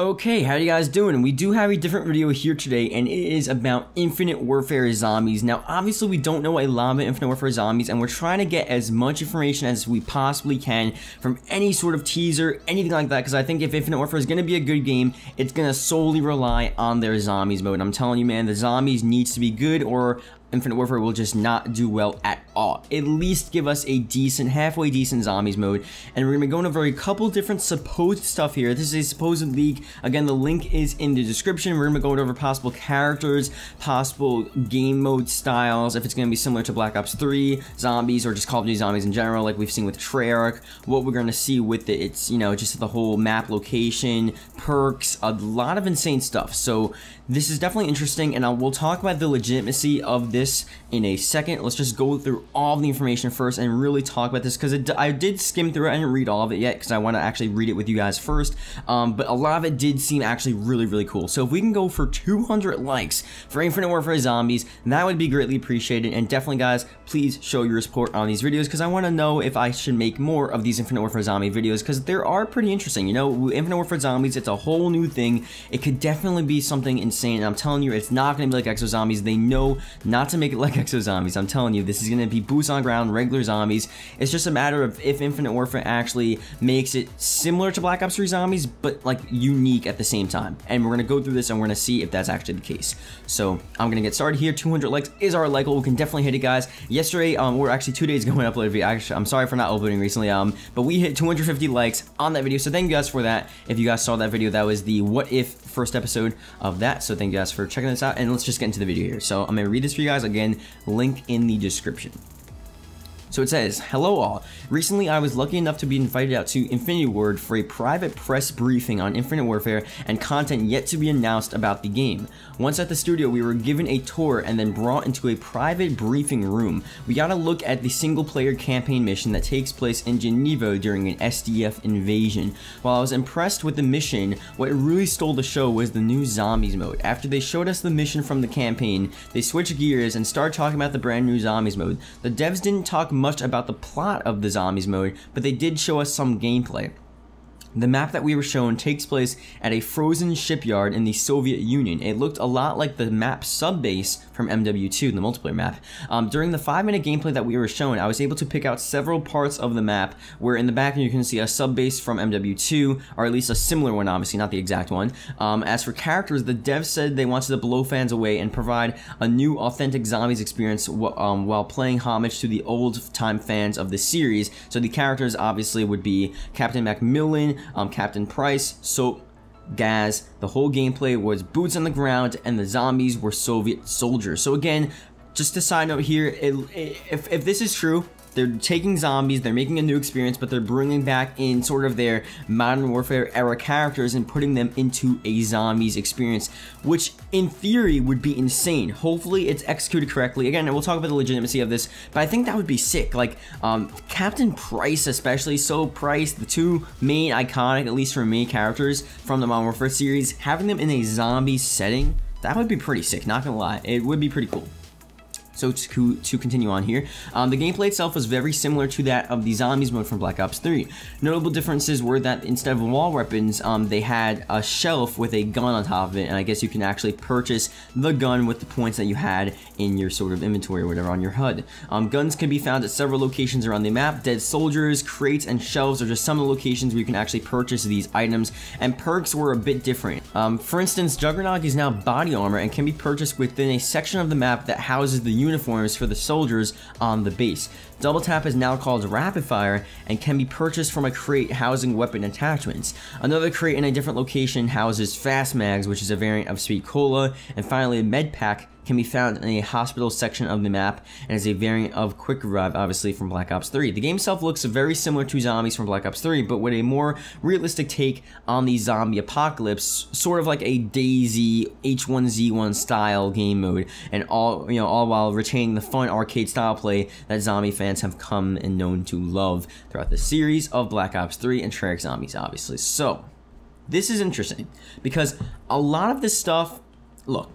Okay, how you guys doing? We do have a different video here today, and it is about Infinite Warfare Zombies. Now, obviously, we don't know a lot about Infinite Warfare Zombies, and we're trying to get as much information as we possibly can from any sort of teaser, anything like that, because I think if Infinite Warfare is going to be a good game, it's going to solely rely on their Zombies mode. I'm telling you, man, the Zombies needs to be good, or Infinite Warfare will just not do well at all. At least give us a decent, halfway decent Zombies mode. And we're going to be going over a couple different supposed stuff here. This is a supposed leak. Again, the link is in the description. We're going to be going over possible characters, possible game mode styles, if it's going to be similar to Black Ops 3, Zombies, or just Call of Duty Zombies in general, like we've seen with Treyarch. What we're going to see with it, it's, you know, just the whole map location, perks, a lot of insane stuff. So this is definitely interesting, and we'll talk about the legitimacy of this in a second. Let's just go through all the information first and really talk about this, because I did skim through it. I didn't read all of it yet because I want to actually read it with you guys first, but a lot of it did seem actually really cool. So if we can go for 200 likes for Infinite Warfare Zombies, that would be greatly appreciated. And definitely, guys, please show your support on these videos, because I want to know if I should make more of these Infinite Warfare Zombie videos, because they are pretty interesting. You know, Infinite Warfare Zombies, it's a whole new thing. It could definitely be something insane. And I'm telling you, it's not going to be like Exo Zombies. They know not to make it like Exo Zombies. I'm telling you, this is going to be boots on ground, regular zombies. It's just a matter of if Infinite Warfare actually makes it similar to Black Ops 3 Zombies, but like unique at the same time. And we're going to go through this and we're going to see if that's actually the case. So I'm going to get started here. 200 likes is our like goal. We can definitely hit it, guys. Yesterday, or actually 2 days ago when I uploaded a video, actually, I'm sorry for not uploading recently, but we hit 250 likes on that video. So thank you guys for that. If you guys saw that video, that was the what if first episode of that. So thank you guys for checking this out, and let's just get into the video here. So I'm going to read this for you guys. Again, link in the description. So it says, "Hello all. Recently I was lucky enough to be invited out to Infinity Ward for a private press briefing on Infinite Warfare and content yet to be announced about the game. Once at the studio, we were given a tour and then brought into a private briefing room. We got a look at the single player campaign mission that takes place in Geneva during an SDF invasion. While I was impressed with the mission, what really stole the show was the new Zombies mode. After they showed us the mission from the campaign, they switched gears and started talking about the brand new Zombies mode. The devs didn't talk much about the plot of the Zombies mode, but they did show us some gameplay. The map that we were shown takes place at a frozen shipyard in the Soviet Union. It looked a lot like the map sub-base from MW2, the multiplayer map. During the 5-minute gameplay that we were shown, I was able to pick out several parts of the map, where in the back you can see a sub-base from MW2, or at least a similar one, obviously, not the exact one. As for characters, the devs said they wanted to blow fans away and provide a new, authentic Zombies experience while playing homage to the old-time fans of the series. So the characters, obviously, would be Captain Macmillan, Captain Price, Soap, Gaz. The whole gameplay was boots on the ground, and the zombies were Soviet soldiers. So again, just a side note here, if this is true, they're taking zombies, they're making a new experience, but they're bringing back in sort of their Modern Warfare era characters and putting them into a zombies experience, which in theory would be insane. Hopefully it's executed correctly. Again, we'll talk about the legitimacy of this, but I think that would be sick. Like, Captain Price especially, so Price, the two main iconic, at least for me, characters from the Modern Warfare series, having them in a zombie setting, that would be pretty sick, not gonna lie. It would be pretty cool. So to continue on here, the gameplay itself was very similar to that of the Zombies mode from Black Ops 3. Notable differences were that instead of wall weapons, they had a shelf with a gun on top of it, and I guess you can actually purchase the gun with the points that you had in your sort of inventory or whatever on your HUD. Guns can be found at several locations around the map. Dead soldiers, crates, and shelves are just some of the locations where you can actually purchase these items, and perks were a bit different. For instance, Juggernaut is now body armor and can be purchased within a section of the map that houses the uniforms for the soldiers on the base. Double Tap is now called Rapid Fire and can be purchased from a crate housing weapon attachments. Another crate in a different location houses Fast Mags, which is a variant of Sweet Cola, and finally a Med Pack can be found in a hospital section of the map and is a variant of Quick Revive, obviously from Black Ops 3. The game itself looks very similar to Zombies from Black Ops 3, but with a more realistic take on the zombie apocalypse, sort of like a DayZ H1Z1 style game mode, and all while retaining the fun arcade style play that zombie fans have come and known to love throughout the series of Black Ops 3 and Treyarch Zombies, obviously. So this is interesting because a lot of this stuff, look,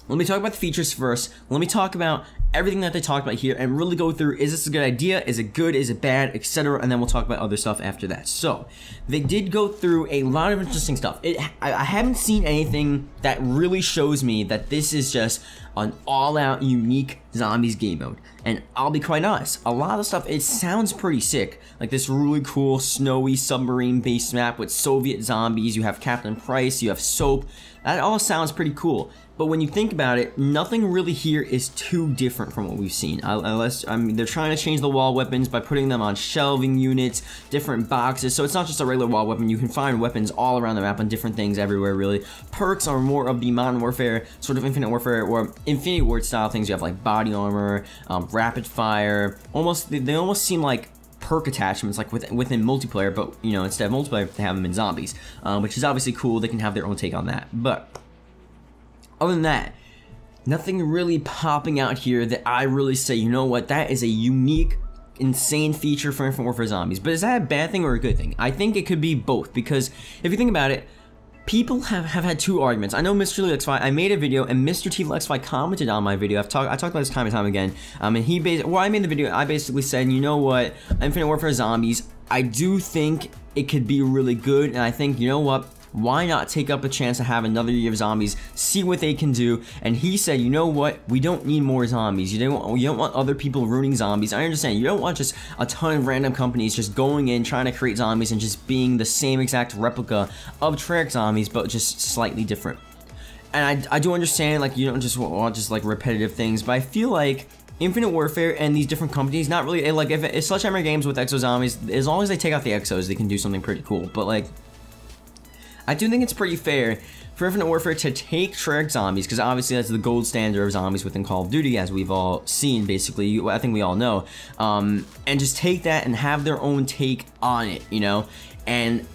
let me talk about the features first. Let me talk about everything that they talked about here and really go through, is this a good idea, is it good, is it bad, etc., and then we'll talk about other stuff after that. So they did go through a lot of interesting stuff. I haven't seen anything that really shows me that this is just an all-out unique zombies game mode, and I'll be quite honest, a lot of the stuff, it sounds pretty sick, like this really cool snowy submarine based map with Soviet zombies, you have Captain Price, you have Soap, that all sounds pretty cool. But when you think about it, nothing really here is too different from what we've seen. Unless, I mean, they're trying to change the wall weapons by putting them on shelving units, different boxes, so it's not just a regular wall weapon. You can find weapons all around the map on different things everywhere, really. Perks are more of the Modern Warfare, sort of Infinite Warfare, or Infinity Ward style things. You have like body armor, rapid fire, they almost seem like perk attachments like within multiplayer, but you know, instead of multiplayer, they have them in zombies, which is obviously cool. They can have their own take on that, but other than that, nothing really popping out here that I really say, you know what, that is a unique, insane feature for Infinite Warfare Zombies. But is that a bad thing or a good thing? I think it could be both, because if you think about it, people have had two arguments. I know Mr. TLXY, I made a video, and Mr. TLXY commented on my video. I talked about this time and time again, and I made the video, I basically said, you know what, Infinite Warfare Zombies, I do think it could be really good, and I think, you know what, why not take up a chance to have another year of zombies, see what they can do? And he said, you know what, we don't need more zombies. You don't want other people ruining zombies. I understand, you don't want just a ton of random companies just going in, trying to create zombies and just being the same exact replica of Treyarch zombies, but just slightly different. And I do understand, like, you don't just want just like repetitive things, but I feel like Infinite Warfare and these different companies, not really, like, if Sledgehammer Games with Exo Zombies, as long as they take out the Exos, they can do something pretty cool. But like, I do think it's pretty fair for Infinite Warfare to take Treyarch Zombies, because obviously that's the gold standard of zombies within Call of Duty, as we've all seen, basically, I think we all know, and just take that and have their own take on it, you know, and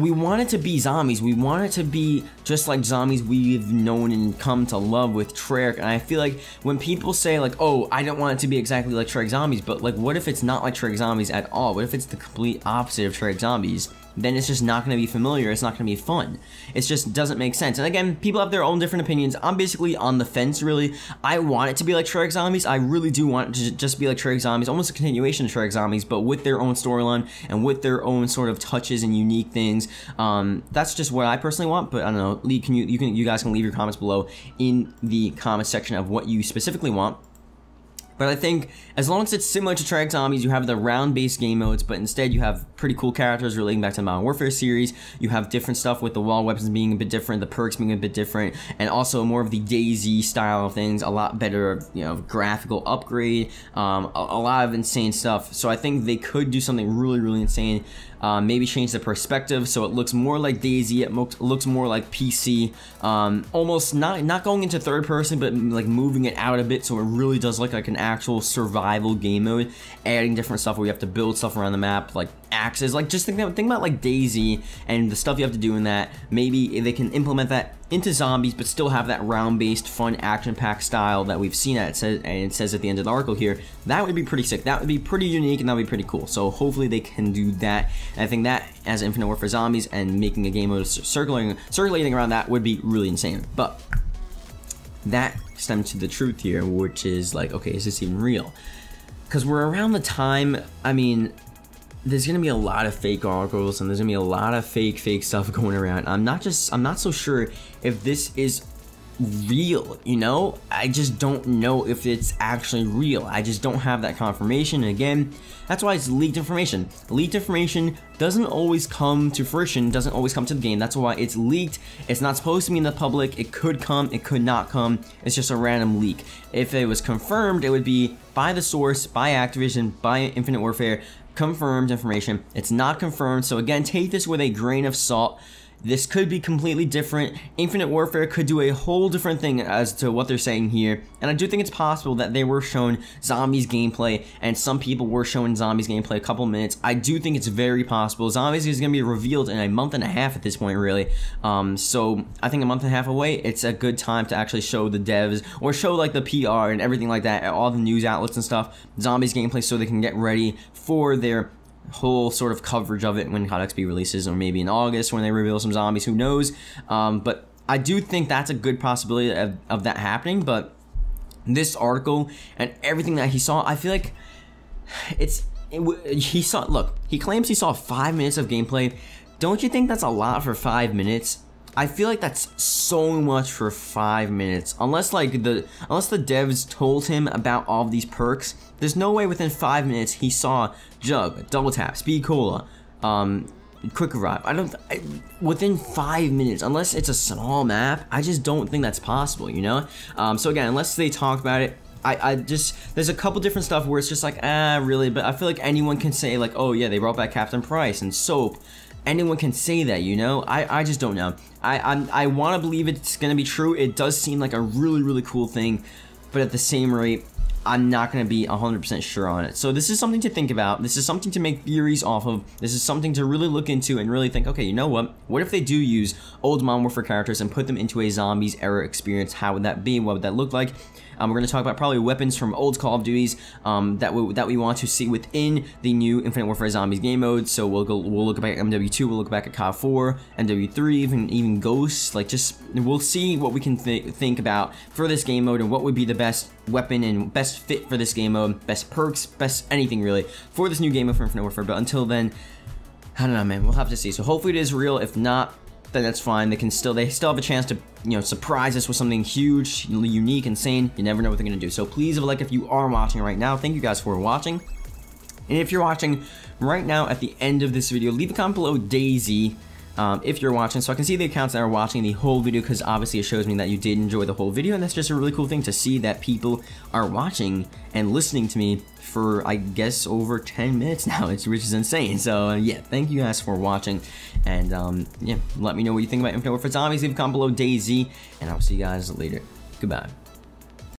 we want it to be zombies. We want it to be just like zombies we've known and come to love with Treyarch. And I feel like when people say like, oh, I don't want it to be exactly like Treyarch Zombies, but like, what if it's not like Treyarch Zombies at all? What if it's the complete opposite of Treyarch Zombies? Then it's just not going to be familiar, it's not going to be fun. It just doesn't make sense. And again, people have their own different opinions. I'm basically on the fence, really. I want it to be like Treyarch Zombies. I really do want it to just be like Treyarch Zombies, almost a continuation of Treyarch Zombies, but with their own storyline and with their own sort of touches and unique things. That's just what I personally want, but I don't know. Lee, you guys can leave your comments below in the comment section of what you specifically want. But I think as long as it's similar to Treyarch Zombies, you have the round-based game modes, but instead you have pretty cool characters relating back to the Modern Warfare series. You have different stuff with the wall weapons being a bit different, the perks being a bit different, and also more of the DayZ style of things, a lot better, you know, graphical upgrade, a lot of insane stuff. So I think they could do something really, really insane. Maybe change the perspective so it looks more like DayZ, it looks more like PC, almost not going into third person, but like moving it out a bit so it really does look like an actual survival game mode, adding different stuff where you have to build stuff around the map, like axes, like just think about like DayZ and the stuff you have to do in that. Maybe they can implement that into zombies, but still have that round-based, fun, action-packed style that we've seen. It says at the end of the article here, that would be pretty sick. That would be pretty unique, and that would be pretty cool. So hopefully they can do that. And I think that as Infinite Warfare Zombies and making a game mode circulating around that would be really insane. But that stems to the truth here, which is like, okay, is this even real? Because we're around the time, I mean, there's gonna be a lot of fake articles and there's gonna be a lot of fake stuff going around. I'm not so sure if this is real, you know? I just don't know if it's actually real. I just don't have that confirmation. And again, that's why it's leaked information. Leaked information doesn't always come to fruition, doesn't always come to the game. That's why it's leaked. It's not supposed to be in the public. It could come, it could not come. It's just a random leak. If it was confirmed, it would be by the source, by Activision, by Infinite Warfare, confirmed information. It's not confirmed, so again, take this with a grain of salt. This could be completely different. Infinite Warfare could do a whole different thing as to what they're saying here, and I do think it's possible that they were shown Zombies gameplay, and some people were shown Zombies gameplay a couple minutes. I do think it's very possible. Zombies is going to be revealed in a month and a half at this point, really. So I think a month and a half away, it's a good time to actually show the devs, or show like the PR and everything like that, all the news outlets and stuff, Zombies gameplay, so they can get ready for their whole sort of coverage of it when COD XP releases, or maybe in August when they reveal some zombies, who knows. But I do think that's a good possibility of that happening, but this article and everything that he saw, I feel like he saw. Look, he claims he saw 5 minutes of gameplay. Don't you think that's a lot for 5 minutes? I feel like that's so much for 5 minutes. Unless the devs told him about all of these perks, there's no way within 5 minutes he saw Jug, Double Tap, Speed Cola, Quick Revive. Within 5 minutes, unless it's a small map, I just don't think that's possible, you know? So again, unless they talk about it, there's a couple different stuff where it's just like, really, but I feel like anyone can say like, oh yeah, they brought back Captain Price and Soap. Anyone can say that, you know? I just don't know. I want to believe it's going to be true. It does seem like a really, really cool thing, but at the same rate, I'm not going to be 100% sure on it. So this is something to think about. This is something to make theories off of. This is something to really look into and really think, okay, you know what? What if they do use old Modern Warfare characters and put them into a Zombies era experience? How would that be? What would that look like? We're going to talk about probably weapons from old Call of Duties that we want to see within the new Infinite Warfare Zombies game mode. So we'll look back at MW2, we'll look back at COD 4, MW3, even Ghosts. Like, just we'll see what we can think about for this game mode and what would be the best weapon and best fit for this game mode, best perks, best anything really for this new game mode for Infinite Warfare. But until then, I don't know, man. We'll have to see. So hopefully it is real. If not, then that's fine. They still have a chance to, you know, surprise us with something huge, unique, insane. You never know what they're gonna do. So please leave a like if you are watching right now. Thank you guys for watching. And if you're watching right now at the end of this video, leave a comment below DayZ if you're watching, so I can see the accounts that are watching the whole video, because obviously it shows me that you did enjoy the whole video, and that's just a really cool thing to see that people are watching and listening to me for, I guess, over 10 minutes now, which is insane. So yeah, thank you guys for watching, and yeah, let me know what you think about Infinite Warfare Zombies. Leave a comment below DayZ, and I'll see you guys later. Goodbye.